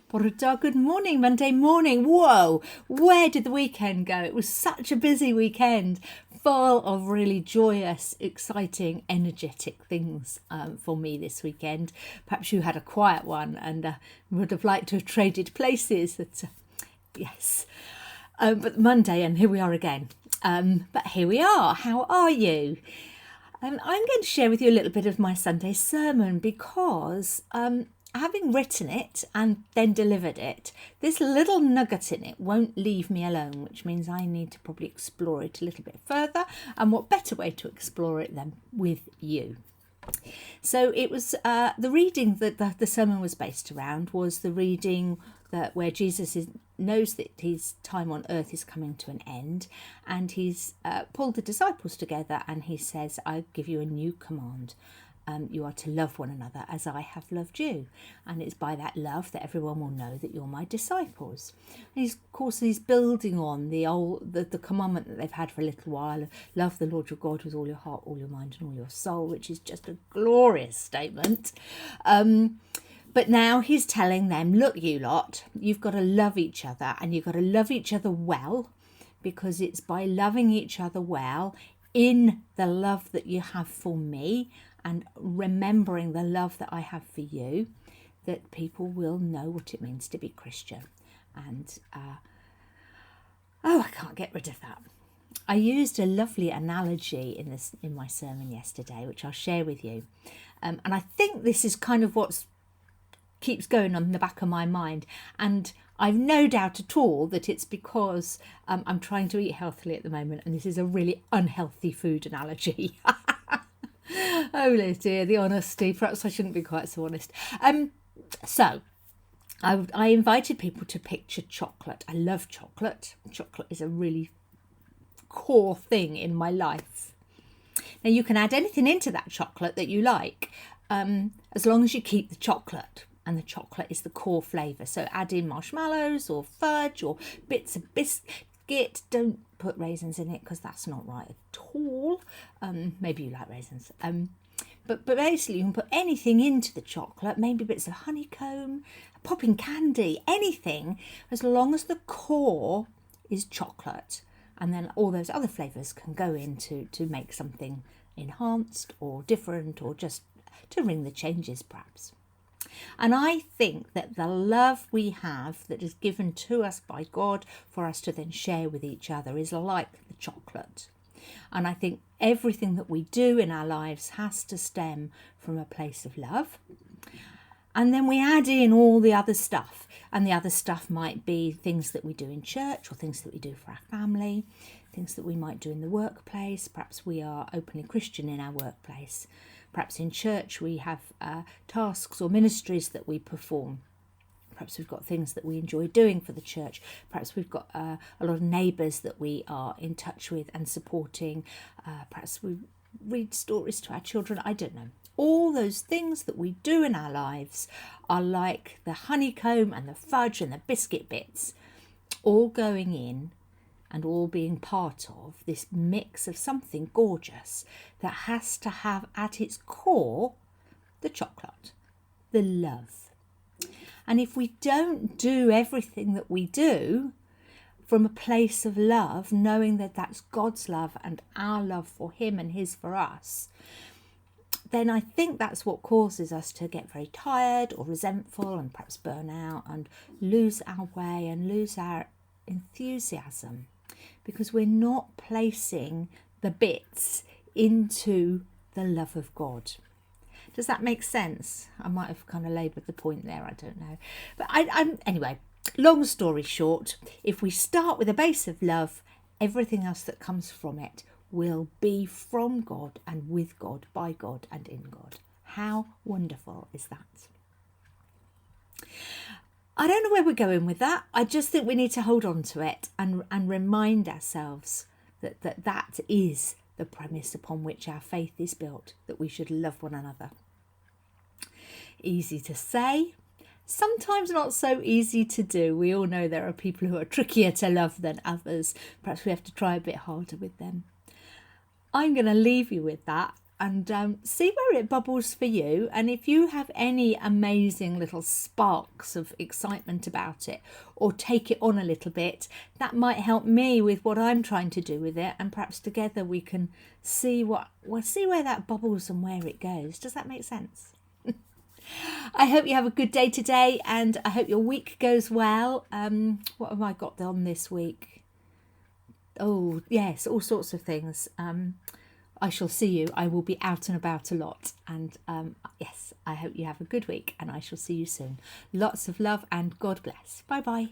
Porta, good morning, Monday morning. Whoa, where did the weekend go? It was such a busy weekend, full of really joyous, exciting, energetic things for me this weekend. Perhaps you had a quiet one and would have liked to have traded places. Yes, but Monday, and here we are again. But here we are. How are you? I'm going to share with you a little bit of my Sunday sermon because having written it and then delivered it, this little nugget in it won't leave me alone, which means I need to probably explore it a little bit further. And what better way to explore it than with you? So it was the reading that the sermon was based around was the reading that where Jesus knows that his time on earth is coming to an end, and he's pulled the disciples together and he says, I give you a new command. You are to love one another as I have loved you. And it's by that love that everyone will know that you're my disciples. And of course, he's building on the commandment that they've had for a little while. Love the Lord your God with all your heart, all your mind and all your soul, which is just a glorious statement. But now he's telling them, look, you lot, you've got to love each other, and you've got to love each other well, because it's by loving each other well in the love that you have for me and remembering the love that I have for you, that people will know what it means to be Christian. And I can't get rid of that. I used a lovely analogy in my sermon yesterday, which I'll share with you. And I think this is kind of what keeps going on in the back of my mind. And I've no doubt at all that it's because I'm trying to eat healthily at the moment, and this is a really unhealthy food analogy. Oh dear, the honesty. Perhaps I shouldn't be quite so honest. So I invited people to picture chocolate. I love chocolate. Chocolate is a really core thing in my life. Now you can add anything into that chocolate that you like, as long as you keep the chocolate. And the chocolate is the core flavour. So add in marshmallows or fudge or bits of biscuit. Don't put raisins in it because that's not right at all. Maybe you like raisins. But basically you can put anything into the chocolate, maybe bits of honeycomb, popping candy, anything, as long as the core is chocolate. And then all those other flavours can go in to make something enhanced or different, or just to ring the changes perhaps. And I think that the love we have that is given to us by God for us to then share with each other is like the chocolate. And I think everything that we do in our lives has to stem from a place of love. And then we add in all the other stuff. And the other stuff might be things that we do in church, or things that we do for our family, things that we might do in the workplace. Perhaps we are openly Christian in our workplace. Perhaps in church we have tasks or ministries that we perform. Perhaps we've got things that we enjoy doing for the church. Perhaps we've got a lot of neighbours that we are in touch with and supporting. Perhaps we read stories to our children. I don't know. All those things that we do in our lives are like the honeycomb and the fudge and the biscuit bits, all going in and all being part of this mix of something gorgeous that has to have at its core the chocolate, the love. And if we don't do everything that we do from a place of love, knowing that that's God's love and our love for him and his for us, then I think that's what causes us to get very tired or resentful and perhaps burn out and lose our way and lose our enthusiasm, because we're not placing the bits into the love of God. Does that make sense? I might have kind of laboured the point there, I don't know. But anyway, long story short, if we start with a base of love, everything else that comes from it will be from God and with God, by God and in God. How wonderful is that? I don't know where we're going with that. I just think we need to hold on to it and remind ourselves that is the premise upon which our faith is built, that we should love one another. Easy to say, sometimes not so easy to do. We all know there are people who are trickier to love than others. Perhaps we have to try a bit harder with them. I'm going to leave you with that see where it bubbles for you. And if you have any amazing little sparks of excitement about it, or take it on a little bit, that might help me with what I'm trying to do with it. And perhaps together we can see see where that bubbles and where it goes. Does that make sense? I hope you have a good day today, and I hope your week goes well. What have I got on this week? Oh, yes, all sorts of things. I shall see you. I will be out and about a lot. And yes, I hope you have a good week, and I shall see you soon. Lots of love and God bless. Bye bye.